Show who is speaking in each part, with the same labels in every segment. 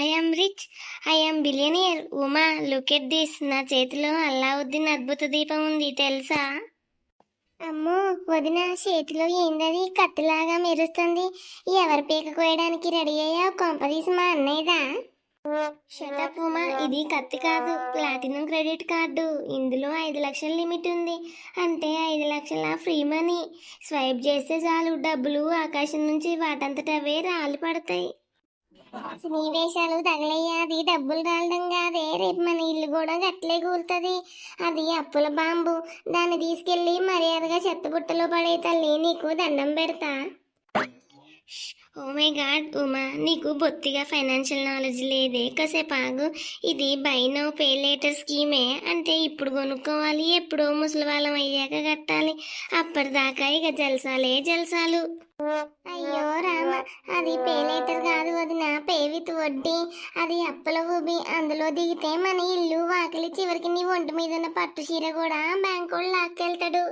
Speaker 1: I am rich, I am billionaire. Uma, look at this. నా చేతిలో అల్లావుద్దీన్ అద్భుత దీపం ఉంది తెలుసా? అమ్మో వదిన, చేతిలో ఏందది కత్తిలాగా మెరుస్తుంది? ఎవరి పీక కోయడానికి రెడీ అయ్యావు? కొంపదీసి మా అన్నయ్యదా? షటప్ ఉమా, ఇది కత్తి కాదు, ప్లాటినం క్రెడిట్ కార్డు. ఇందులో 5 లక్షల లిమిట్ ఉంది. అంటే 5 లక్షల ఫ్రీ మనీ. స్వైప్ చేస్తే చాలు, డబ్బులు ఆకాశం నుంచి వాటంతట అవే రాలి పడతాయి. వేషాలు తగలయ్యా, అది డబ్బులు రాలడం కాదే, రేపు మన ఇల్లు కూడా గట్లే కూలుతుంది. అది అప్పుల బాంబు. దాన్ని తీసుకెళ్లి మర్యాదగా చెత్తబుట్టలో పడే తల్లి, నీకు దండం పెడతా. ఓ మై గాడ్ ఉమా, నీకు బొత్తిగా ఫైనాన్షియల్ నాలెడ్జ్ లేదే. కాసేపు ఆగు. ఇది బై నౌ పే లేటర్ స్కీమే. అంటే ఇప్పుడు కొనుక్కోవాలి, ఎప్పుడో ముసలి వాళ్ళం అయ్యాక కట్టాలి. అప్పటిదాకా ఇక జల్సాలే జల్సాలు. అయ్యో రామ, అది పే లేటర్ కాదు వదిన, పే విత్ వడ్డీ. అది అప్పుల ఊబి. అందులో దిగితే మన ఇల్లు వాకిలి, చివరికి నీ ఒంటి మీద ఉన్న పట్టు చీర కూడా బ్యాంకోడు లాక్కెళ్తాడు.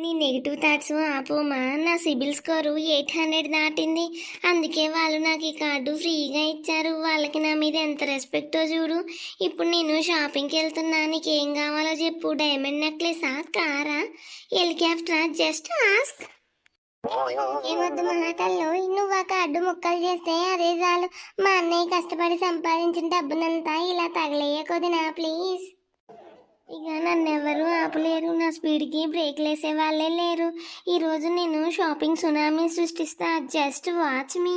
Speaker 1: నీ నెగిటివ్ థాట్స్ ఆపోమా. నా సిబిల్ స్కోరు 800 దాటింది. అందుకే వాళ్ళు నాకు ఈ కార్డు ఫ్రీగా ఇచ్చారు. వాళ్ళకి నా మీద ఎంత రెస్పెక్టో చూడు. ఇప్పుడు నేను షాపింగ్కి వెళ్తున్నా. నీకేం కావాలో చెప్పు. డైమండ్ నెక్లెసా, కారా, హెలికాప్టరా? Just ask. ఏమొద్దు మహాటల్లో, నువ్వు ఆ కార్డు ముక్కలు చేస్తే అదే చాలు. మా అన్నయ్య కష్టపడి సంపాదించిన డబ్బునంతా ఇలా తగలేయకొదినా ప్లీజ్. ఇక నన్నెవరు ఆపలేరు. నా స్పీడ్కి బ్రేక్ వేసే వాళ్ళే లేరు. ఈరోజు నేను షాపింగ్ సునామీ సృష్టిస్తా. Just watch me.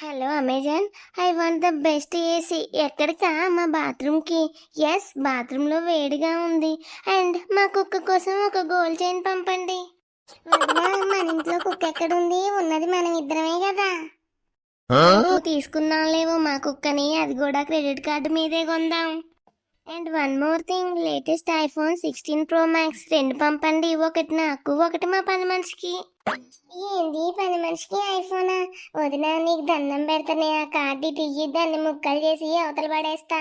Speaker 1: Hello Amazon, I want the best AC. ఎక్కడికా? మా బాత్రూమ్కి. ఎస్, బాత్రూంలో వేడిగా ఉంది. అండ్ మా కుక్క కోసం ఒక గోల్డ్ చైన్ పంపండి. మన ఇంట్లో కుక్క ఎక్కడుంది? ఉన్నది మనం ఇద్దరమే కదా. తీసుకున్నాంలేవో మా కుక్కని, అది కూడా క్రెడిట్ కార్డు మీదే కొందాం. And one more thing, latest iPhone 16 Pro Max 2 పంపండి. ఒకటి నాకు, ఒకటి మా పని మనిషికి. ఏంది పని మనిషికి ఐఫోనా? వదినా, నీకు దండం పెడతానే, ఆ కార్డు తీయి, దాన్ని ముక్కలు చేసి అవతల పడేస్తా.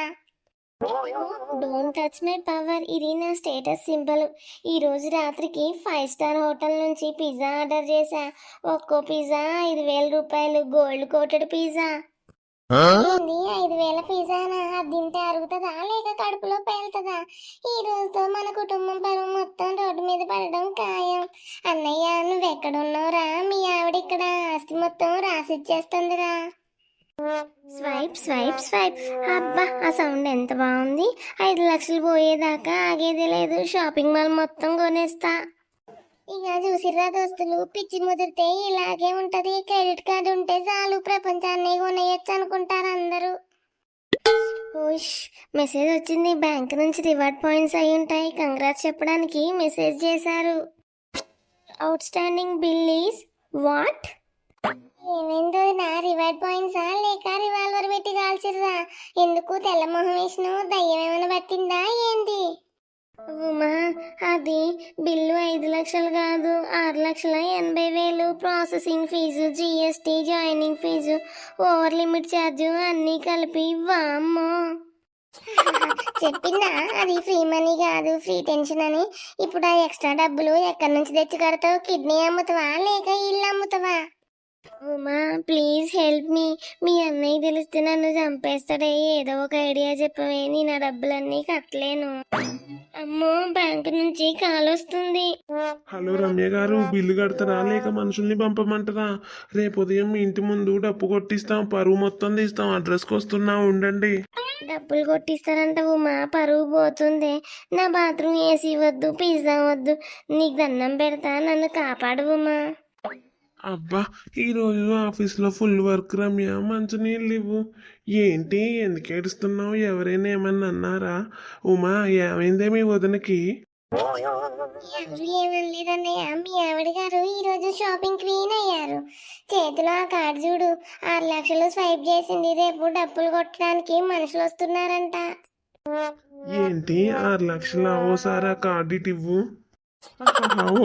Speaker 1: Don't touch my power. ఇది నా స్టేటస్ సింబల్. ఈ రోజు రాత్రికి 5 స్టార్ హోటల్ నుంచి పిజ్జా ఆర్డర్ చేశా. ఒక్కో పిజ్జా 5,000 రూపాయలు. Gold coated pizza. 5,000 పిజ్జానా? అది తింటే అరుగుతుందా లేక కడుపులో పేలుతుందా? ఈ రోజుతో మన కుటుంబం పరువు మొత్తం రోడ్డు మీద పడడం ఖాయం. అన్నయ్య, నువ్వెక్కడున్నావురా? మీ ఆవిడ ఇక్కడ ఆస్తి మొత్తం రాసిచ్చేస్తుందిరా. Swipe swipe swipe. అబ్బా, ఆ సౌండ్ ఎంత బాగుంది. 5 లక్షలు పోయేదాకా ఆగేదే లేదు. షాపింగ్ మాల్ మొత్తం కొనేస్తా. ఇక చూసిర్రా దోస్తులు, పిచ్చి ముదిరితే ఇలాగే ఉంటది. క్రెడిట్ కార్డు ఉంటే చాలు, ప్రపంచాన్ని కొనేయచ్చు అనుకుంటారు అందరూ. ఓష్, మెసేజ్ వచ్చింది. బ్యాంక్ నుంచి రివార్డ్ పాయింట్స్ అయి ఉంటాయి. కంగ్రాట్స్ చెప్పడానికి మెసేజ్ చేశారు. Out standing bill is what? ఏమైందో, నా రివార్డ్ పాయింట్సా లేక రివాల్వర్ పెట్టి కాల్చిర్రా? ఎందుకు తెల్లమొహం వేసినావు? దయ్యం ఏమైనా పట్టిందా ఏంది? ఉమా, అది బిల్లు 5 లక్షలు కాదు, 6,80,000. Processing fee, GST, joining fee, over limit charge అన్నీ కలిపి. వామ్మో. చెప్పిందా అది ఫ్రీ మనీ కాదు, ఫ్రీ టెన్షన్ అని. ఇప్పుడు ఆ ఎక్స్ట్రా డబ్బులు ఎక్కడి నుంచి తెచ్చి కడతావు? కిడ్నీ అమ్ముతావా లేక ఇల్లు అమ్ముతావా? Uma, please help me. మీ అన్నయ్య తెలిస్తే నన్ను చంపేస్తాడే. ఏదో ఒక ఐడియా చెప్పవే, నేను ఆ డబ్బులన్నీ కట్టలేను. అమ్మో, బ్యాంకు నుంచి కాల్ వస్తుంది.
Speaker 2: హలో రమ్య గారు, బిల్లు కడతారా లేక మనుషుల్ని పంపమంటారా? రేపు ఉదయం మీ ఇంటి ముందు డప్పు కొట్టిస్తాం, పరువు మొత్తం తీస్తాం. అడ్రస్కి వస్తున్నా, ఉండండి.
Speaker 1: డబ్బులు కొట్టిస్తారంట ఉమా, పరువు పోతుంది. నా బాత్రూమ్ ఏసీ వద్దు, పిజ్జా వద్దు. నీకు దండం పెడతా, నన్ను కాపాడు ఉమా.
Speaker 2: అబ్బా, ఈరోజు ఆఫీస్లో ఫుల్ వర్క్ రమ్య. మంచినీళ్ళు ఇవ్వు. ఏంటి, ఎందుకు ఏడుస్తున్నావు? ఎవరైనా ఏమన్నా అన్నారా? ఉమా, ఏమైందే మీ వదినకి?
Speaker 1: ఎవరు ఏమనలేదన్నయ్య. మీ ఆవిడ గారు ఈరోజు షాపింగ్ క్వీన్ అయ్యారు. చేతిలో ఆ కార్డు చూడు, 6 లక్షలు స్వైప్ చేసింది. రేపు డబ్బులు కొట్టడానికి మనుషులు వస్తున్నారంట.
Speaker 2: ఏంటి, 6 లక్షల? ఓసారి ఆ కార్డు ఇటు ఇవ్వు.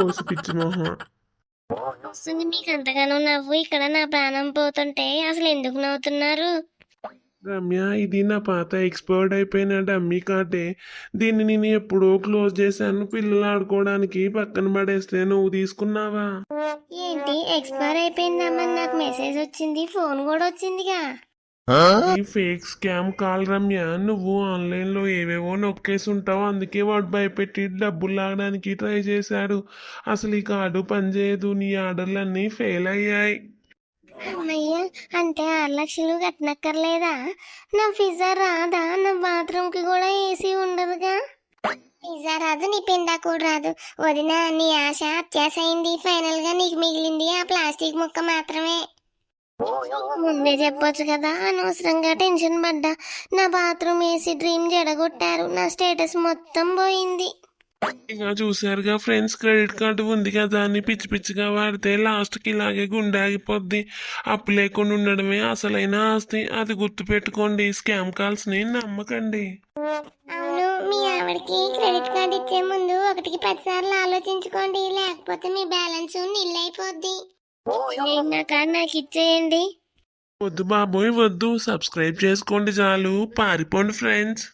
Speaker 2: ఓసి పిచ్చి మొహం.
Speaker 1: వస్తుంది మీకు అంతగానో నవ్వు. ఇక్కడ నా ప్రాణం పోతుంటే అసలు ఎందుకు నవ్వుతున్నారు?
Speaker 2: రమ్య, ఇది నా పాత ఎక్స్పైర్డ్ అయిపోయిన డమ్మీ కార్డే. దీన్ని నేను ఎప్పుడో క్లోజ్ చేశాను పిల్లలు ఆడుకోవడానికి. పక్కన పడేస్తే నువ్వు తీసుకున్నావా?
Speaker 1: ఏంటి ఎక్స్పైర్ అయిపోయిందమ్మని నాకు మెసేజ్ వచ్చింది, ఫోన్ కూడా వచ్చిందిగా.
Speaker 2: ఈ ఫేక్ స్కామ్ కాల్ రమ్య. నువ్వు ఆన్లైన్ లో ఏవేవో నొక్కేసి ఉంటావు, అందుకే వాడు భయపెట్టి డబ్బులు లాగడానికి ట్రై చేశాడు. అసలు ఈ కార్డు పనిచేయదు, నీ ఆర్డర్లన్నీ ఫెయిల్ అయ్యాయి.
Speaker 1: అమ్మయ్య, అంటే 6 లక్షలు కట్టనక్కర్లేదా? నా పిజ్జా రాదా? నా బాత్రూమ్ కి కూడా ఏసీ ఉండదుగా. పిజ్జా రాదు, నీ పిండా కూడా రాదు. వదిన, నీ ఆశ అత్యాశ అయింది. ఫైనల్ గా నీకు మిగిలింది ఆ ప్లాస్టిక్ ముక్క మాత్రమే. ముందే చెప్పొచ్చు కదా, అనవసరంగా టెన్షన్ పడ్డా. నా బాత్రూమ్ ఏసీ డ్రీమ్ జడగొట్టారు, నా స్టేటస్ మొత్తం పోయింది.
Speaker 2: ఇక చూసారుగా ఫ్రెండ్స్, క్రెడిట్ కార్డు ఉంది కదా అని పిచ్చి పిచ్చిగా వాడితే లాస్ట్కి ఇలాగే గుండె ఆగిపోద్ది. అప్పు లేకుండా ఉండడమే అసలైన ఆస్తి. అది గుర్తు పెట్టుకోండి. స్కామ్ కాల్స్ ని నమ్మకండి.
Speaker 1: అవును, మీ ఆవిడకి క్రెడిట్ కార్డు ఇచ్చే ముందు 1కి 10 సార్లు ఆలోచించుకోండి, లేకపోతే మీ బ్యాలెన్స్ నిల్ అయిపోద్ది. నా కార్డు నాకు ఇచ్చేయండి.
Speaker 2: వద్దు బాబోయ్ వద్దు, సబ్స్క్రైబ్ చేసుకోండి చాలు. పారిపోండి ఫ్రెండ్స్.